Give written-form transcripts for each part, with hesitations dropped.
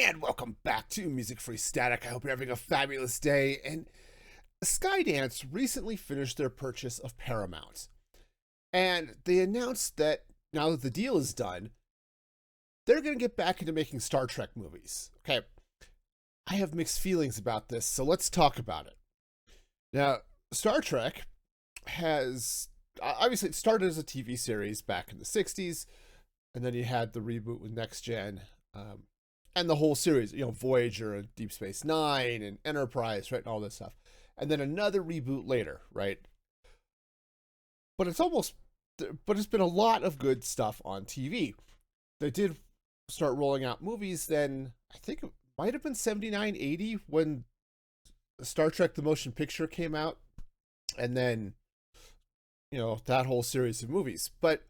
And welcome back to Music Free Static. I hope you're having a fabulous day. And Skydance recently finished their purchase of Paramount. And they announced that now that the deal is done, they're going to get back into making Star Trek movies. Okay. I have mixed feelings about this, so let's talk about it. Now, Star Trek has obviously it started as a TV series back in the 60s, and then you had the reboot with Next Gen. And the whole series, Voyager and Deep Space Nine and Enterprise, right, and all this stuff. And then another reboot later, right? But it's been a lot of good stuff on TV. They did start rolling out movies then, I think it might have been 79, 80 when Star Trek the Motion Picture came out. And then, that whole series of movies. But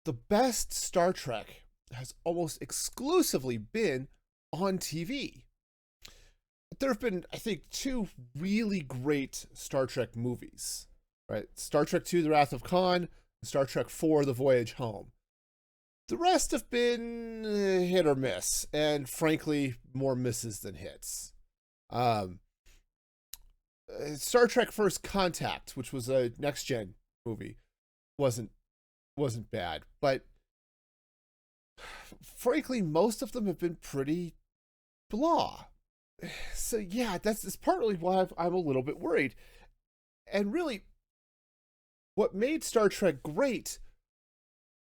the best Star Trek has almost exclusively been on TV. There have been, I think, two really great Star Trek movies, right? Star Trek II, The Wrath of Khan, and Star Trek IV, The Voyage Home. The rest have been hit or miss, and frankly, more misses than hits. Star Trek First Contact, which was a Next Gen movie, wasn't bad, but frankly, most of them have been pretty blah. So yeah, that's partly why I'm a little bit worried. And really, what made Star Trek great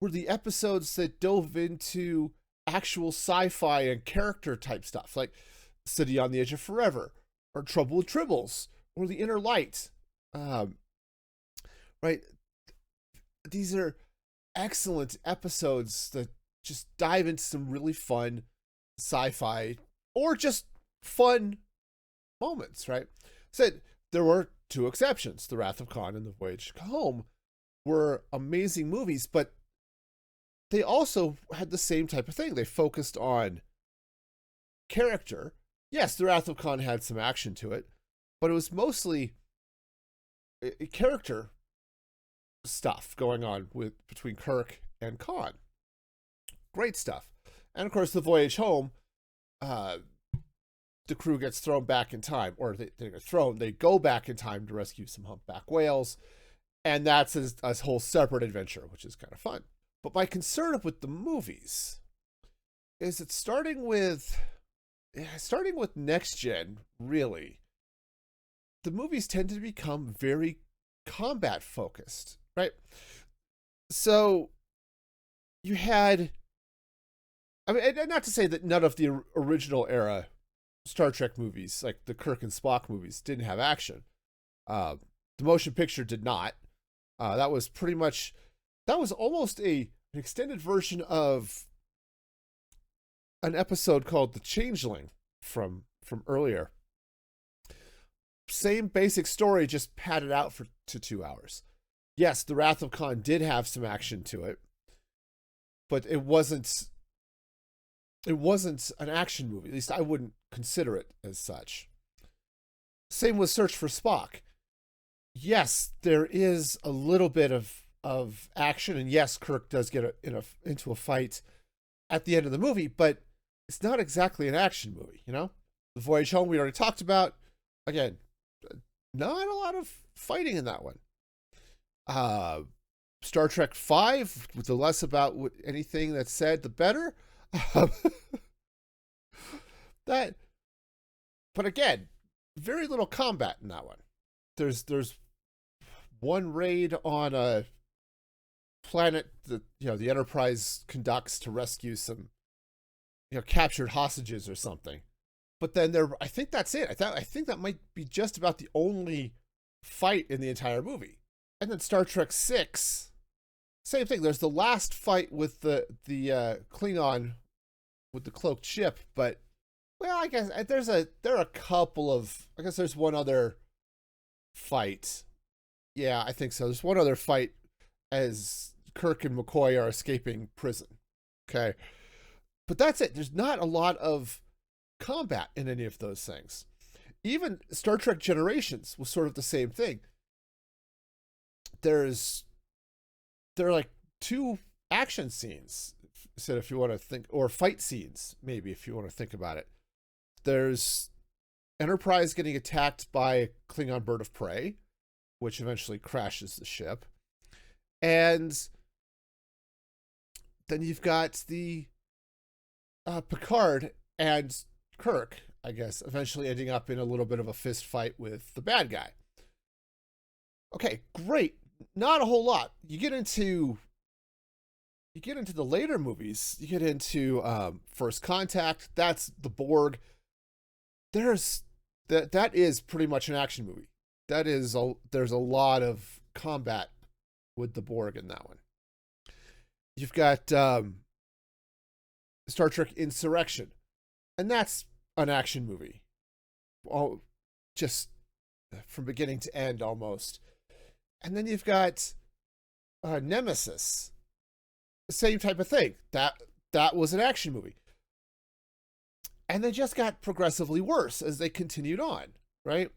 were the episodes that dove into actual sci-fi and character type stuff, like City on the Edge of Forever, or Trouble with Tribbles, or The Inner Light. Right? These are excellent episodes that just dive into some really fun sci-fi or just fun moments, right? So there were two exceptions. The Wrath of Khan and The Voyage Home were amazing movies, but they also had the same type of thing. They focused on character. Yes, The Wrath of Khan had some action to it, but it was mostly character stuff going on between Kirk and Khan. Great stuff. And of course, The Voyage Home, the crew gets thrown back in time, or they go back in time to rescue some humpback whales, and that's a whole separate adventure, which is kind of fun. But my concern with the movies is that starting with Next Gen, really, the movies tend to become very combat focused, right? So you had, I mean, and not to say that none of the original era Star Trek movies, like the Kirk and Spock movies, didn't have action. The motion picture did not. That was almost an extended version of an episode called The Changeling from earlier. Same basic story, just padded out to 2 hours. Yes, The Wrath of Khan did have some action to it, but it wasn't an action movie. At least I wouldn't consider it as such. Same with Search for Spock. Yes, there is a little bit of action, and yes, Kirk does get into a fight at the end of the movie, but it's not exactly an action movie, The Voyage Home we already talked about. Again, not a lot of fighting in that one. Star Trek V, with the less about anything that's said, the better. But again, very little combat in that one. There's one raid on a planet that the Enterprise conducts to rescue some captured hostages or something. But then I think that's it. I think that might be just about the only fight in the entire movie. And then Star Trek VI, same thing. There's the last fight with the Klingon with the cloaked ship, but I guess there are a couple of. I guess there's one other fight. Yeah, I think so. There's one other fight as Kirk and McCoy are escaping prison. Okay, but that's it. There's not a lot of combat in any of those things. Even Star Trek Generations was sort of the same thing. There are like two action scenes, said if you want to think, or fight scenes, maybe if you want to think about it. There's Enterprise getting attacked by a Klingon bird of prey, which eventually crashes the ship. And then you've got the Picard and Kirk, I guess, eventually ending up in a little bit of a fist fight with the bad guy. Okay, great. Not a whole lot. You get into the later movies. You get into First Contact. That's the Borg. That is pretty much an action movie. There's a lot of combat with the Borg in that one. You've got Star Trek Insurrection, and that's an action movie. All just from beginning to end almost. And then you've got Nemesis. Same type of thing. That was an action movie. And they just got progressively worse as they continued on, right?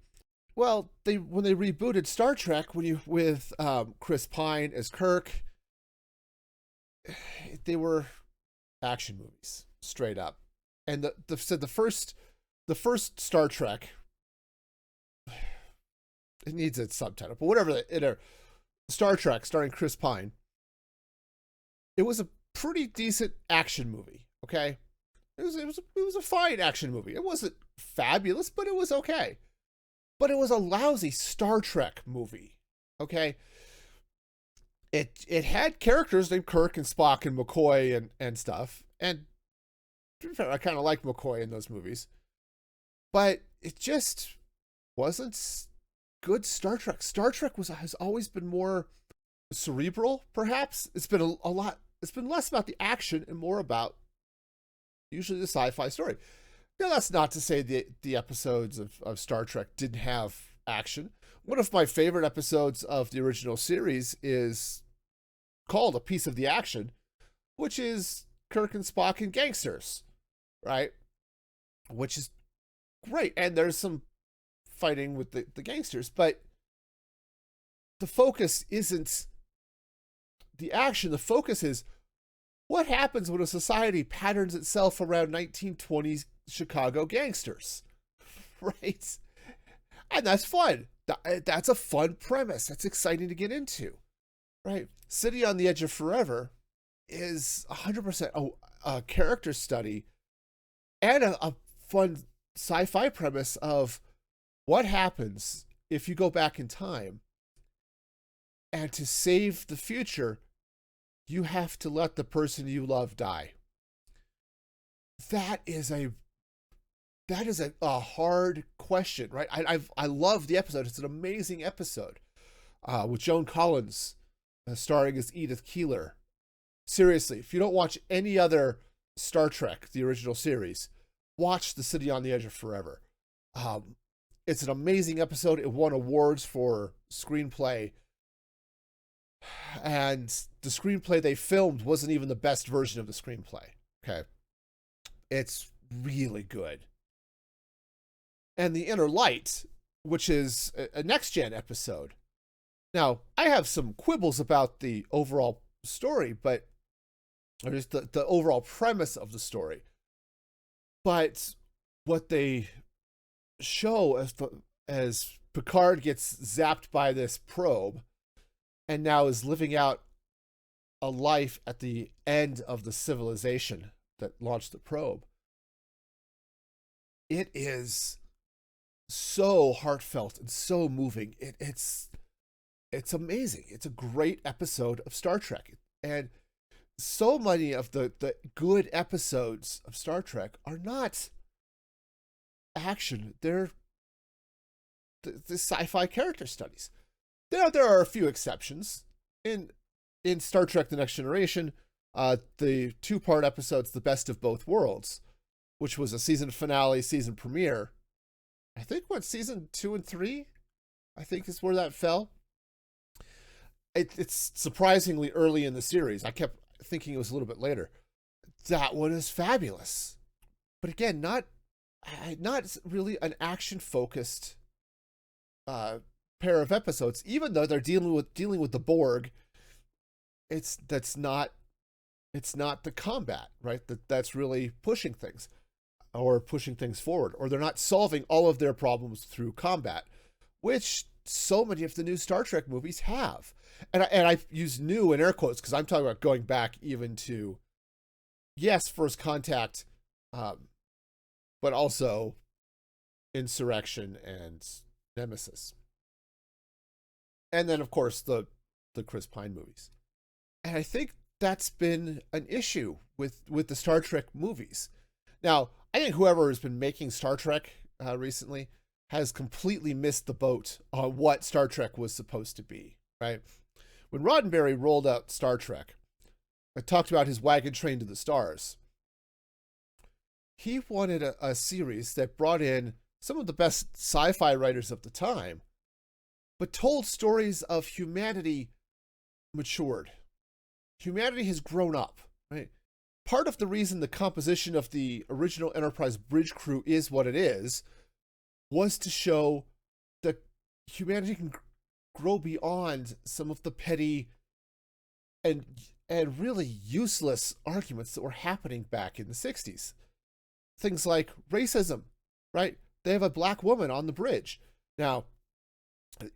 Well, when they rebooted Star Trek, with Chris Pine as Kirk, they were action movies, straight up. And the first Star Trek, it needs a subtitle, but whatever, Star Trek starring Chris Pine, it was a pretty decent action movie, okay? It was a fine action movie. It wasn't fabulous, but it was okay. But it was a lousy Star Trek movie, okay? It had characters named Kirk and Spock and McCoy and stuff, and to be fair, I kind of like McCoy in those movies, but it just wasn't good Star Trek. Star Trek has always been more cerebral, perhaps. It's been a lot. It's been less about the action and more about usually the sci-fi story. Now, that's not to say the episodes of Star Trek didn't have action. One of my favorite episodes of the original series is called A Piece of the Action, which is Kirk and Spock and gangsters, right? Which is great. And there's some fighting with the gangsters, but the focus isn't the action. The focus is what happens when a society patterns itself around 1920s Chicago gangsters, right? And that's fun. That's a fun premise. That's exciting to get into, right? City on the Edge of Forever is 100% a character study and a fun sci-fi premise of what happens if you go back in time and to save the future, you have to let the person you love die. That is a hard question, right? I love the episode. It's an amazing episode with Joan Collins starring as Edith Keeler. Seriously, if you don't watch any other Star Trek, the original series, watch The City on the Edge of Forever. It's an amazing episode. It won awards for screenplay. And the screenplay they filmed wasn't even the best version of the screenplay. Okay. It's really good. And The Inner Light, which is a next-gen episode. Now, I have some quibbles about the overall story, but or just the overall premise of the story. But what they show as Picard gets zapped by this probe and now is living out a life at the end of the civilization that launched the probe. It is so heartfelt and so moving. It's amazing. It's a great episode of Star Trek. And so many of the good episodes of Star Trek are not action. They're the sci-fi character studies. There are a few exceptions. In Star Trek The Next Generation, the 2-part episodes The Best of Both Worlds, which was a season finale, season premiere. I think season 2 and 3, I think is where that fell. It's surprisingly early in the series. I kept thinking it was a little bit later. That one is fabulous. But again, not really an action-focused pair of episodes, even though they're dealing with the Borg. That's not It's not the combat, right? That's really pushing things or pushing things forward, or they're not solving all of their problems through combat, which so many of the new Star Trek movies have. And I use new in air quotes because I'm talking about going back even to, yes, First Contact, but also Insurrection and Nemesis. And then, of course, the Chris Pine movies. And I think that's been an issue with the Star Trek movies. Now, I think whoever has been making Star Trek recently has completely missed the boat on what Star Trek was supposed to be, right? When Roddenberry rolled out Star Trek, I talked about his wagon train to the stars. He wanted a series that brought in some of the best sci-fi writers of the time, but told stories of humanity matured. Humanity has grown up, right? Part of the reason the composition of the original Enterprise bridge crew is what it is was to show that humanity can grow beyond some of the petty and really useless arguments that were happening back in the 60s. Things like racism, right? They have a black woman on the bridge. Now,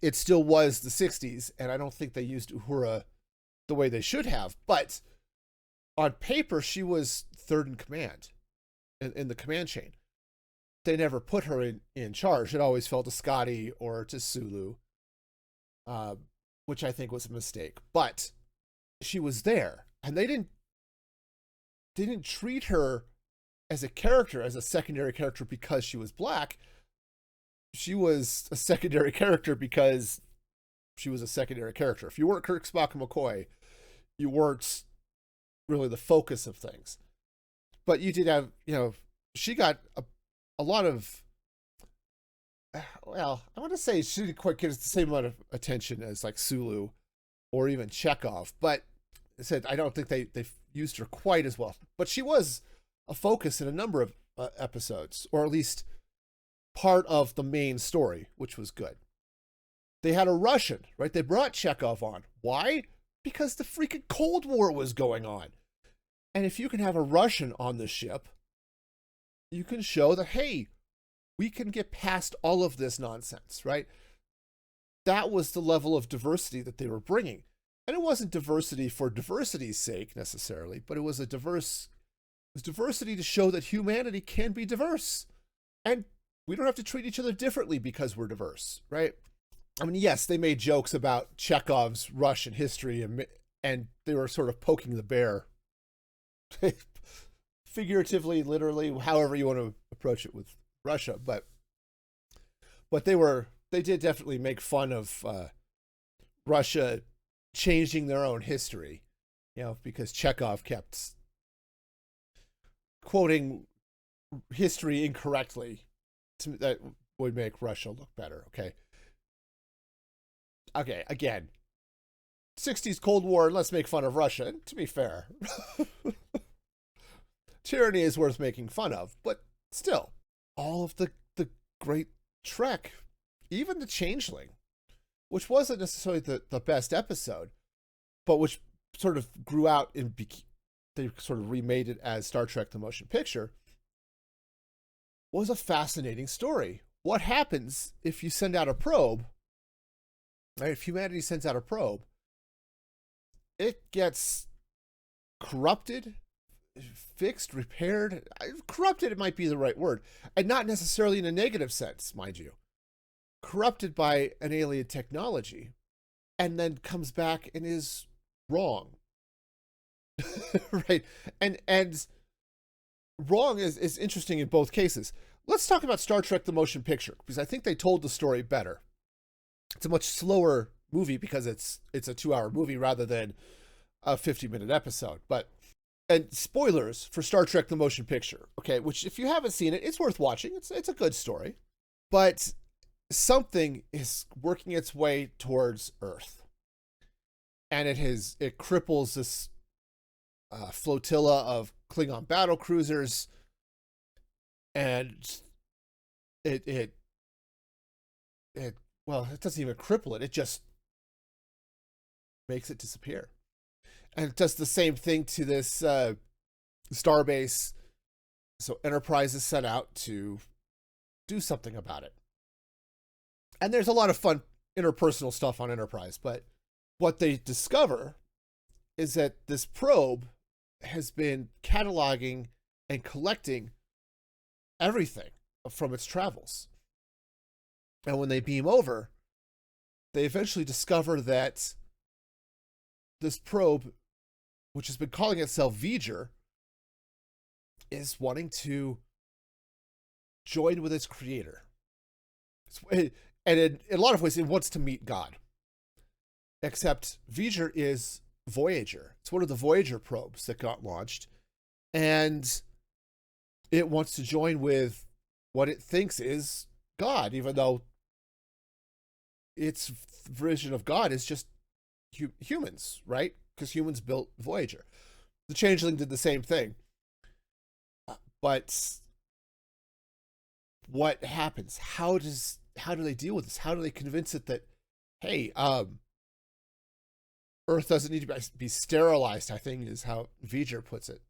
it still was the 60s, and I don't think they used Uhura the way they should have, but on paper, she was third in command in the command chain. They never put her in charge. It always fell to Scotty or to Sulu, which I think was a mistake. But she was there, and they didn't treat her as a character, as a secondary character because she was black. She was a secondary character because she was a secondary character. If you weren't Kirk, Spock, and McCoy, you weren't really the focus of things. But you did have, she got a lot of, well, I want to say she didn't quite get the same amount of attention as like Sulu or even Chekhov, but I said I don't think they used her quite as well. But she was a focus in a number of episodes, or at least part of the main story, which was good. They had a Russian, right? They brought Chekhov on. Why? Because the freaking Cold War was going on. And if you can have a Russian on the ship, you can show that, hey, we can get past all of this nonsense, right? That was the level of diversity that they were bringing. And it wasn't diversity for diversity's sake necessarily, but it was diversity to show that humanity can be diverse. And we don't have to treat each other differently because we're diverse, right? I mean, yes, they made jokes about Chekhov's Russian history, and they were sort of poking the bear. Figuratively, literally, however you want to approach it with Russia, but they did definitely make fun of Russia changing their own history, because Chekhov kept quoting history incorrectly. That would make Russia look better. Okay, again, 60s Cold War, let's make fun of Russia. And to be fair, tyranny is worth making fun of, but still, all of the great Trek, even the Changeling, which wasn't necessarily the best episode, but which sort of grew out and they sort of remade it as Star Trek the Motion Picture, was a fascinating story. What happens if you send out a probe, right? If humanity sends out a probe, it gets corrupted, fixed, repaired. Corrupted, it might be the right word, and not necessarily in a negative sense, mind you. Corrupted by an alien technology, and then comes back and is wrong. Right? And wrong is interesting in both cases. Let's talk about Star Trek the Motion Picture, because I think they told the story better. It's a much slower movie because it's a 2-hour movie rather than a 50-minute episode. And spoilers for Star Trek the Motion Picture, okay, which if you haven't seen it, it's worth watching. It's a good story. But something is working its way towards Earth. And it cripples this flotilla of Klingon battle cruisers, and it doesn't even cripple it. It just makes it disappear. And it does the same thing to this starbase. So Enterprise is sent out to do something about it. And there's a lot of fun interpersonal stuff on Enterprise, but what they discover is that this probe has been cataloging and collecting everything from its travels. And when they beam over, they eventually discover that this probe, which has been calling itself V'ger, is wanting to join with its creator. And in a lot of ways, it wants to meet God. Except V'ger is Voyager. It's one of the Voyager probes that got launched. And it wants to join with what it thinks is God, even though its version of God is just humans, right? Because humans built Voyager. The Changeling did the same thing. But what happens? How do they deal with this? How do they convince it that, hey, Earth doesn't need to be sterilized, I think is how V'ger puts it.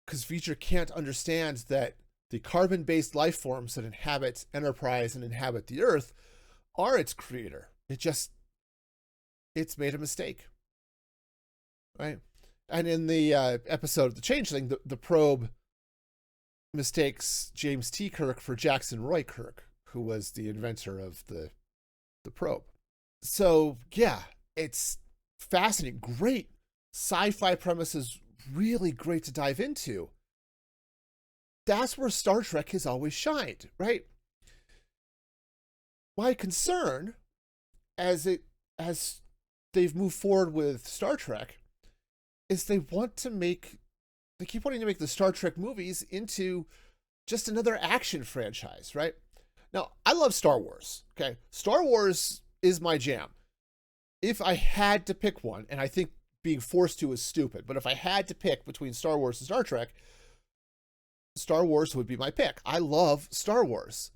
Because V'ger can't understand that the carbon-based life forms that inhabit Enterprise and inhabit the Earth are its creator. It's made a mistake. Right? And in the episode of The Changeling, the probe mistakes James T. Kirk for Jackson Roy Kirk, who was the inventor of the probe. So, yeah, it's fascinating. Great sci-fi premises, really great to dive into. That's where Star Trek has always shined, right? My concern as they've moved forward with Star Trek is they keep wanting to make the Star Trek movies into just another action franchise, right? Now, I love Star Wars, okay? Star Wars is my jam. If I had to pick one, and I think being forced to is stupid, but if I had to pick between Star Wars and Star Trek, Star Wars would be my pick. I love Star Wars.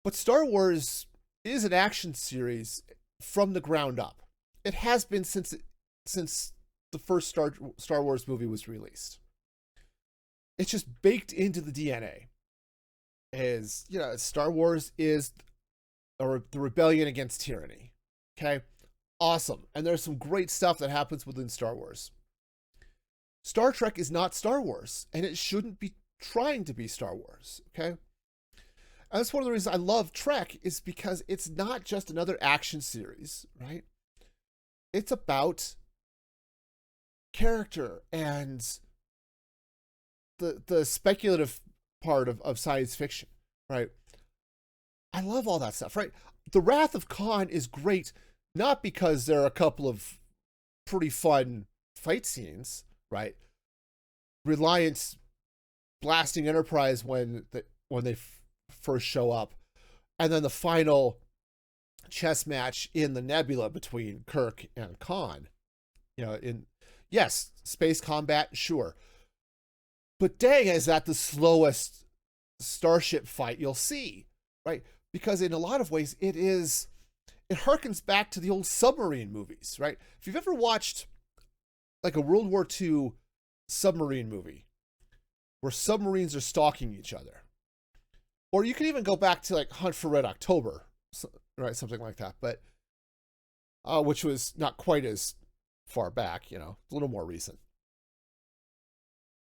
But Star Wars is an action series from the ground up. It has been since the first Star Wars movie was released. It's just baked into the DNA. Star Wars is the rebellion against tyranny. Okay? Awesome. And there's some great stuff that happens within Star Wars. Star Trek is not Star Wars, and it shouldn't be trying to be Star Wars. Okay? And that's one of the reasons I love Trek, is because it's not just another action series, right? It's about character and the speculative part of science fiction, right? I love all that stuff, right? The Wrath of Khan is great, not because there are a couple of pretty fun fight scenes, right? Reliance blasting Enterprise when they first show up, and then the final chess match in the nebula between Kirk and Khan. Yes, space combat, sure. But dang, is that the slowest starship fight you'll see, right? Because in a lot of ways, it harkens back to the old submarine movies, right? If you've ever watched like a World War II submarine movie where submarines are stalking each other, or you can even go back to like Hunt for Red October, right? Something like that, but which was not quite as far back, a little more recent.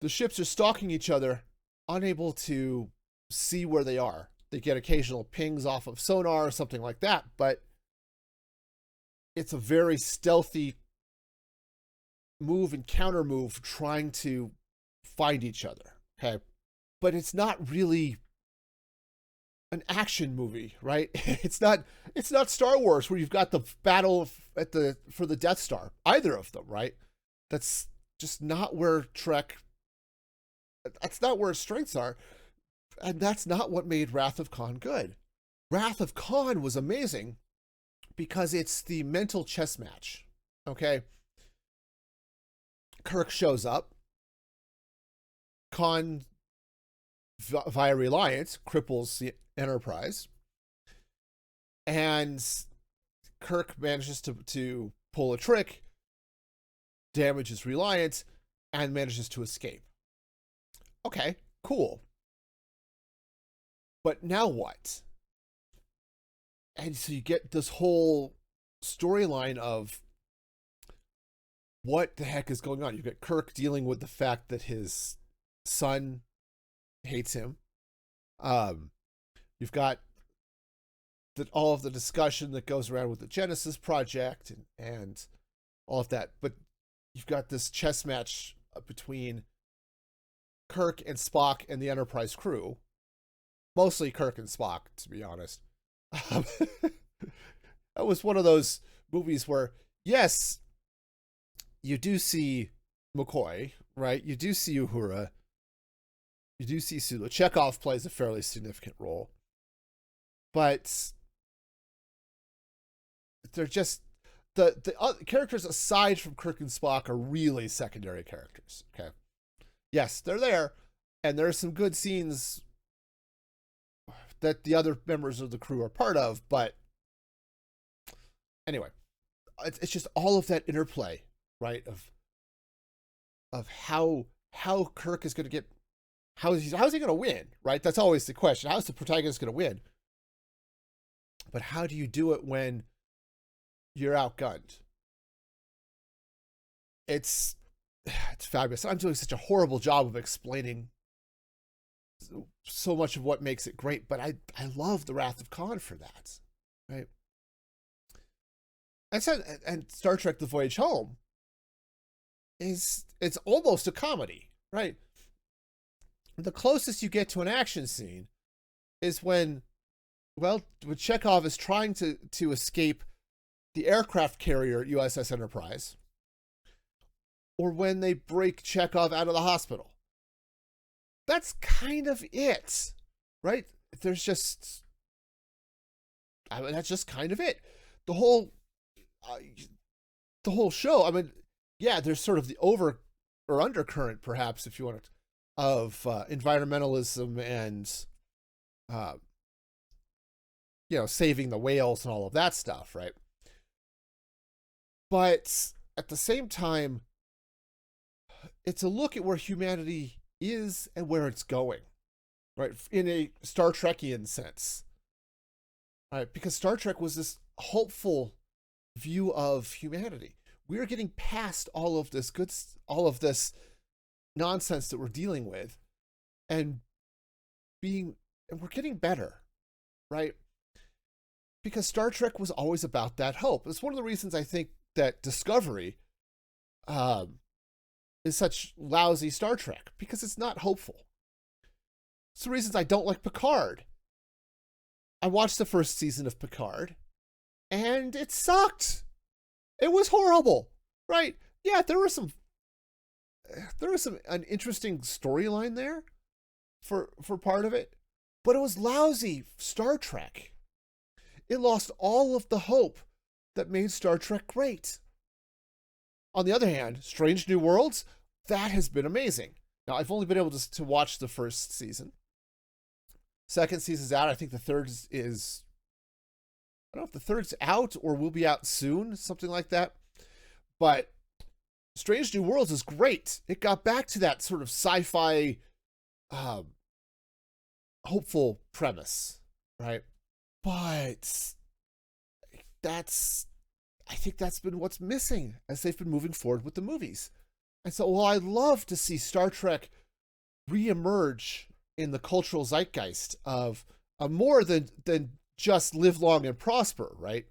The ships are stalking each other, unable to see where they are. They get occasional pings off of sonar or something like that, but it's a very stealthy move and counter move trying to find each other, okay? But it's not really an action movie, right? It's not Star Wars where you've got the battle for the Death Star, either of them, right? That's just not where Trek. That's not where its strengths are, and that's not what made Wrath of Khan good. Wrath of Khan was amazing because it's the mental chess match. Okay, Kirk shows up. Khan, via Reliance, cripples the Enterprise, and Kirk manages to pull a trick damages Reliant and manages to escape. Okay, cool. But now what? And so you get this whole storyline of what the heck is going on. You get Kirk dealing with the fact that his son hates him. You've got all of the discussion that goes around with the Genesis project and all of that. But you've got this chess match between Kirk and Spock and the Enterprise crew. Mostly Kirk and Spock, to be honest. That was one of those movies where, yes, you do see McCoy, right? You do see Uhura. You do see Sulu. Chekhov plays a fairly significant role. But they're just... The other characters aside from Kirk and Spock are really secondary characters, okay? Yes, they're there, and there are some good scenes that the other members of the crew are part of, but anyway, it's just all of that interplay, right? Of how Kirk is going to get, how's he going to win, right? That's always the question. How's the protagonist going to win? But how do you do it when you're outgunned? It's fabulous. I'm doing such a horrible job of explaining so much of what makes it great, but I love the Wrath of Khan for that, right? And Star Trek: The Voyage Home it's almost a comedy, right? The closest you get to an action scene is when Chekhov is trying to escape the aircraft carrier USS Enterprise, or when they break Chekhov out of the hospital. That's kind of it, right? There's just, that's just kind of it. The whole show, I mean, yeah, there's sort of the over or undercurrent, perhaps, if you want to, of environmentalism and, saving the whales and all of that stuff, right? But at the same time, it's a look at where humanity is and where it's going, right? In a Star Trekian sense, right? Because Star Trek was this hopeful view of humanity. We're getting past all of this nonsense that we're dealing with, and we're getting better, right? Because Star Trek was always about that hope. It's one of the reasons I think that Discovery is such lousy Star Trek, because it's not hopeful. It's the reasons I don't like Picard. I watched the first season of Picard, and it sucked. It was horrible, right? Yeah, there was an interesting storyline there for part of it, but it was lousy Star Trek. It lost all of the hope that made Star Trek great. On the other hand, Strange New Worlds, that has been amazing. Now, I've only been able to watch the first season. Second season's out. I think the third is, I don't know if the third's out or will be out soon, something like that. But Strange New Worlds is great. It got back to that sort of sci-fi, hopeful premise, right? But I think that's been what's missing as they've been moving forward with the movies. And so, while I'd love to see Star Trek reemerge in the cultural zeitgeist of a more than just live long and prosper, right?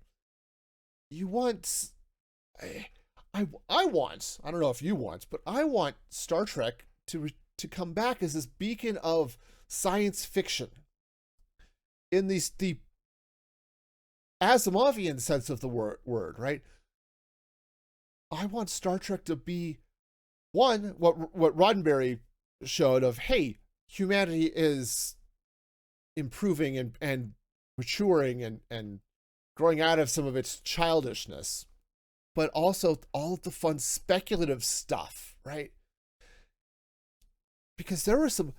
You want, I want, I don't know if you want, but I want Star Trek to come back as this beacon of science fiction in the Asimovian sense of the word, right? I want Star Trek to be one, what Roddenberry showed of, hey, humanity is improving and maturing and growing out of some of its childishness, but also all of the fun speculative stuff, right? Because there were some,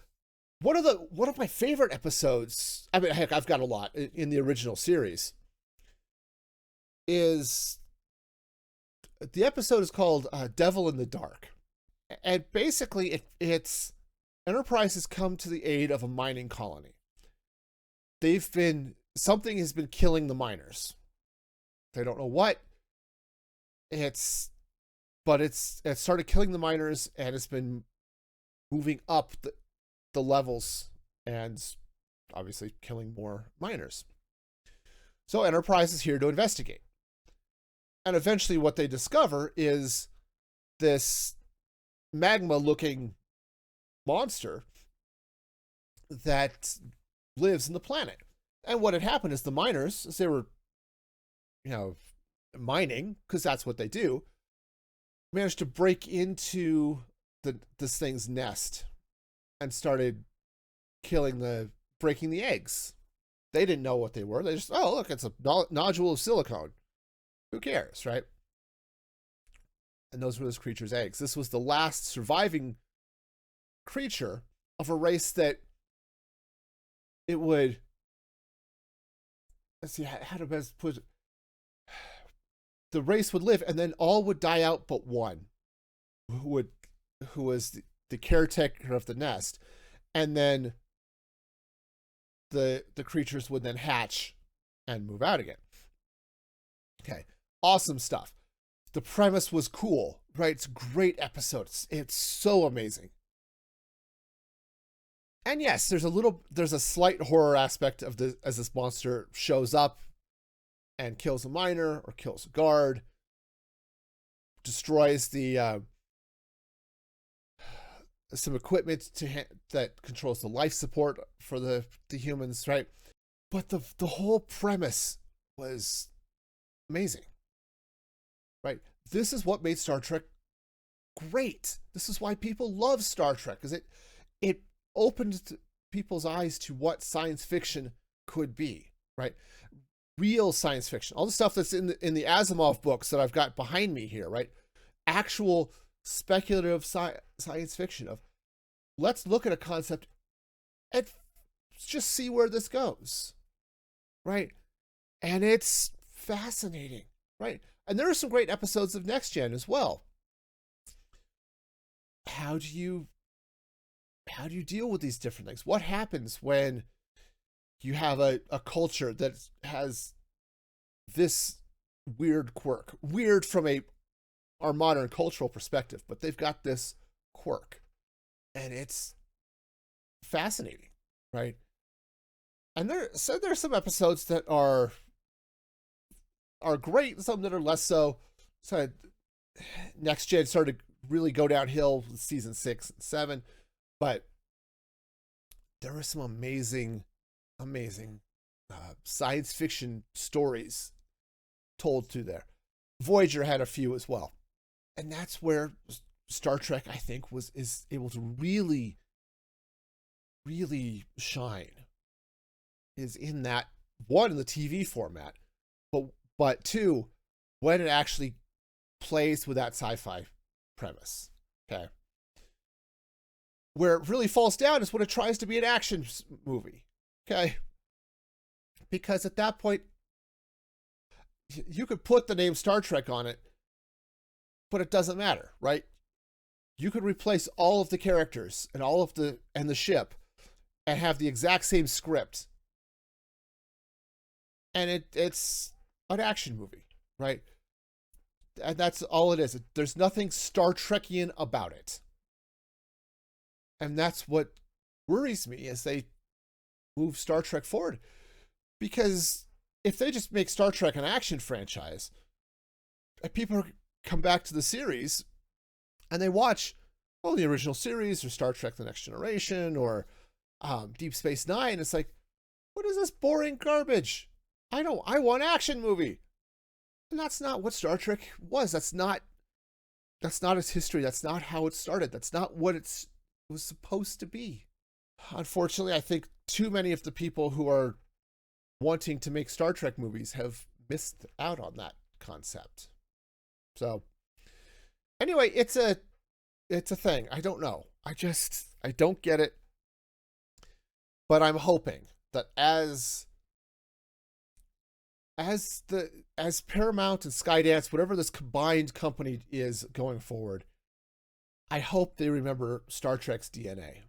one of my favorite episodes, I mean, heck, I've got a lot in the original series, is the episode is called Devil in the Dark. And basically, it's Enterprise has come to the aid of a mining colony. Something has been killing the miners. They don't know what. It started killing the miners, and it's been moving up the levels and obviously killing more miners. So Enterprise is here to investigate. And eventually what they discover is this magma-looking monster that lives in the planet. And what had happened is the miners, as they were, mining, because that's what they do, managed to break into this thing's nest and started breaking the eggs. They didn't know what they were. They just, oh, look, it's a nodule of silicone. Who cares, right? And those were this creature's eggs. This was the last surviving creature of a race that it would, let's see, how to best put it. The race would live, and then all would die out but one, who was the caretaker of the nest, and then the creatures would then hatch and move out again. Okay, awesome stuff. The premise was cool, right? It's a great episode. It's so amazing. And yes, there's a slight horror aspect of as this monster shows up and kills a miner or kills a guard, destroys some equipment that controls the life support for the humans, right? But the whole premise was amazing, right? This is what made Star Trek great. This is why people love Star Trek, because it opened people's eyes to what science fiction could be, right? Real science fiction, all the stuff that's in the Asimov books that I've got behind me here, right? Actual speculative science fiction of, let's look at a concept and just see where this goes, right? And it's fascinating, right? And there are some great episodes of Next Gen as well. How do you deal with these different things? What happens when you have a culture that has this weird quirk, weird from our modern cultural perspective, but they've got this quirk, and it's fascinating, right? And there's some episodes that are great, some that are less so. So Next Gen started to really go downhill with season 6 and 7, but there were some amazing science fiction stories told through there. Voyager had a few as well, and that's where Star Trek, I think, is able to really shine, is in that, one, in the TV format, but two, when it actually plays with that sci-fi premise. Okay, where it really falls down is when it tries to be an action movie. Okay, because at that point, you could put the name Star Trek on it, but it doesn't matter, right? You could replace all of the characters and the ship and have the exact same script, and it's an action movie, right? And that's all it is. There's nothing Star Trekian about it. And that's what worries me as they move Star Trek forward. Because if they just make Star Trek an action franchise, and people come back to the series and they watch, the original series or Star Trek The Next Generation or Deep Space Nine, it's like, what is this boring garbage? I want action movie. And that's not what Star Trek was. That's not its history. That's not how it started. That's not what it was supposed to be. Unfortunately, I think too many of the people who are wanting to make Star Trek movies have missed out on that concept. So anyway, it's a thing. I don't know. I don't get it. But I'm hoping that as as Paramount and Skydance, whatever this combined company is going forward, I hope they remember Star Trek's DNA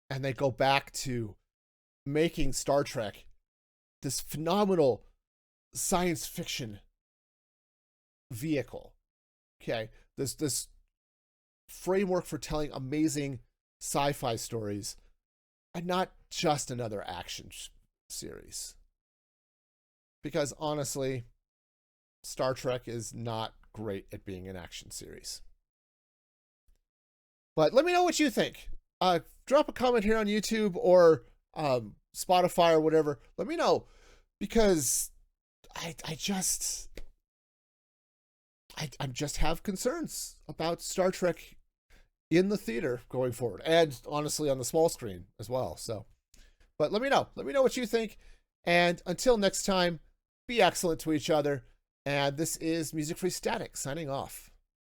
and they go back to making Star Trek this phenomenal science fiction vehicle. Okay, this framework for telling amazing sci-fi stories, and not just another action series. Because honestly, Star Trek is not great at being an action series. But let me know what you think. Drop a comment here on YouTube or Spotify or whatever. Let me know, because I just have concerns about Star Trek in the theater going forward, and honestly on the small screen as well. So, but let me know what you think. And until next time, be excellent to each other. And this is Music Free Static signing off.